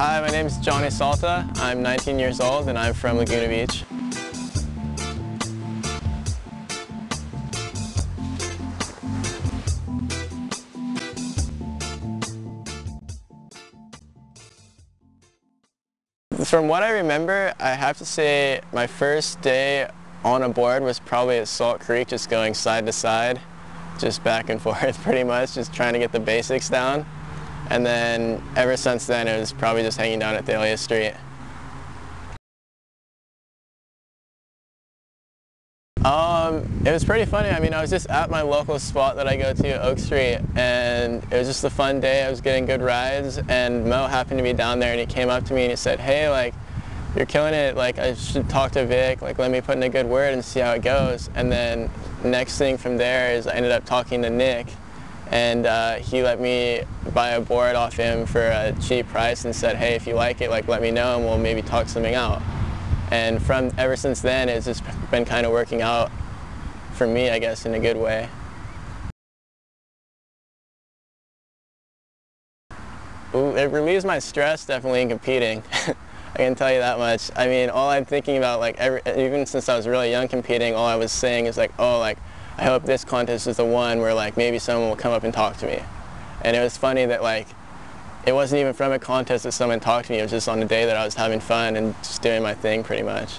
Hi, my name is Johnny Salta. I'm 19 years old and I'm from Laguna Beach. From what I remember, I have to say my first day on a board was probably at Salt Creek, just going side to side, just back and forth pretty much, just trying to get the basics down. And then ever since then, it was probably just hanging down at Thalia Street. It was pretty funny. I mean, I was just at my local spot that I go to, Oak Street, and it was just a fun day. I was getting good rides, and Mo happened to be down there, and he came up to me and he said, "Hey, like, you're killing it. Like, I should talk to Vic. Like, let me put in a good word and see how it goes." And then next thing from there is I ended up talking to Nick, and he let me buy a board off him for a cheap price and said, "Hey, if you like it, like, let me know and we'll maybe talk something out." And ever since then, it's just been kind of working out for me, I guess, in a good way. Ooh, it relieves my stress definitely in competing. I can tell you that much. I mean, all I'm thinking about, like, even since I was really young competing, all I was saying is like, oh, like, I hope this contest is the one where, like, maybe someone will come up and talk to me. And it was funny that, like, it wasn't even from a contest that someone talked to me. It was just on the day that I was having fun and just doing my thing pretty much.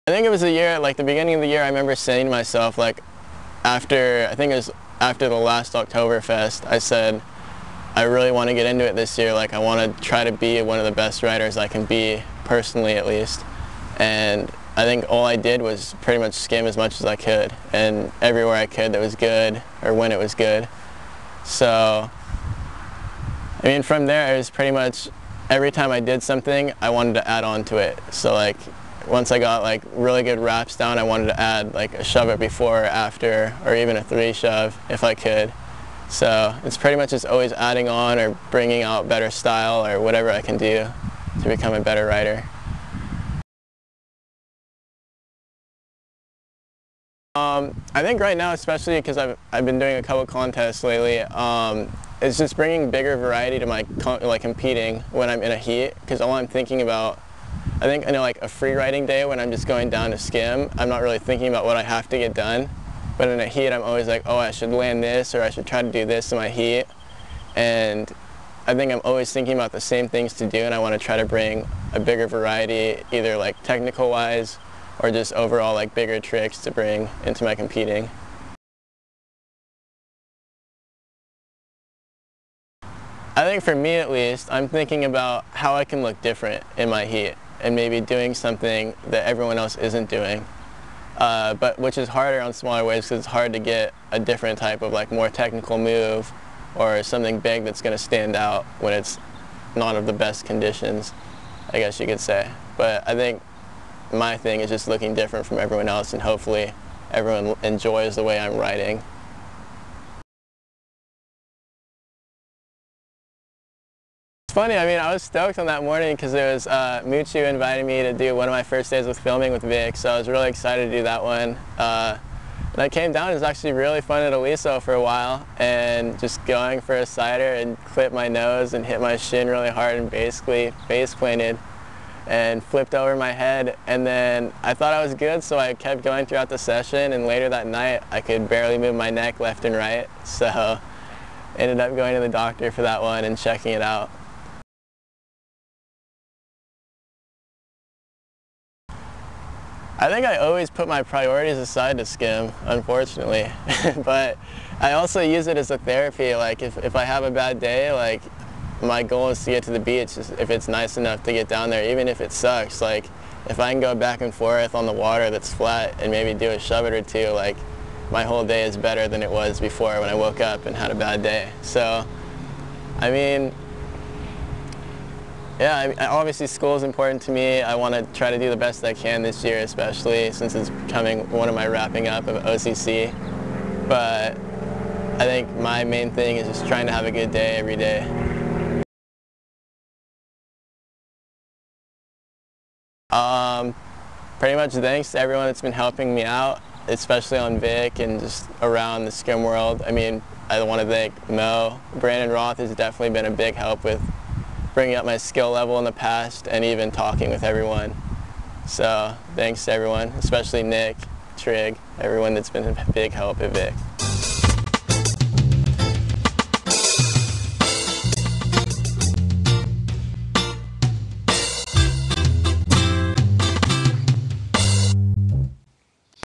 I think it was the year, like the beginning of the year, I remember saying to myself, like, I think it was after the last Oktoberfest, I said, I really want to get into it this year. Like, I want to try to be one of the best riders I can be, personally at least. And I think all I did was pretty much skim as much as I could, and everywhere I could that was good, or when it was good. So, I mean, from there, it was pretty much every time I did something, I wanted to add on to it. So, like, once I got, like, really good wraps down, I wanted to add, like, a shove it before or after, or even a 3-shove if I could. So it's pretty much just always adding on or bringing out better style or whatever I can do to become a better rider. I think right now, especially because I've been doing a couple contests lately, it's just bringing bigger variety to my competing when I'm in a heat, because all I'm thinking about, I think in like a free riding day when I'm just going down to skim, I'm not really thinking about what I have to get done. But in a heat, I'm always like, oh, I should land this, or I should try to do this in my heat. And I think I'm always thinking about the same things to do, and I want to try to bring a bigger variety, either like technical wise or just overall like bigger tricks to bring into my competing. I think for me at least, I'm thinking about how I can look different in my heat and maybe doing something that everyone else isn't doing. But which is harder on smaller waves because it's hard to get a different type of like more technical move or something big that's going to stand out when it's not of the best conditions, I guess you could say. But I think my thing is just looking different from everyone else, and hopefully everyone enjoys the way I'm riding. It's funny, I mean, I was stoked on that morning because it was Muchu invited me to do one of my first days with filming with Vic, so I was really excited to do that one. And I came down, it was actually really fun at Aliso for a while, and just going for a cider and clipped my nose and hit my shin really hard and basically face planted and flipped over my head. And then I thought I was good, so I kept going throughout the session, and later that night I could barely move my neck left and right, so ended up going to the doctor for that one and checking it out. I think I always put my priorities aside to skim, unfortunately. But I also use it as a therapy. Like if I have a bad day, like my goal is to get to the beach if it's nice enough to get down there, even if it sucks. Like if I can go back and forth on the water that's flat and maybe do a shove it or two, like my whole day is better than it was before when I woke up and had a bad day. So, I mean, yeah, obviously school is important to me. I want to try to do the best I can this year, especially since it's becoming one of my wrapping up of OCC. But I think my main thing is just trying to have a good day every day. Pretty much thanks to everyone that's been helping me out, especially on Vic and just around the skim world. I mean, I want to thank Mo. Brandon Roth has definitely been a big help with bringing up my skill level in the past and even talking with everyone. So thanks to everyone, especially Nick, Trig, everyone that's been a big help at Vic.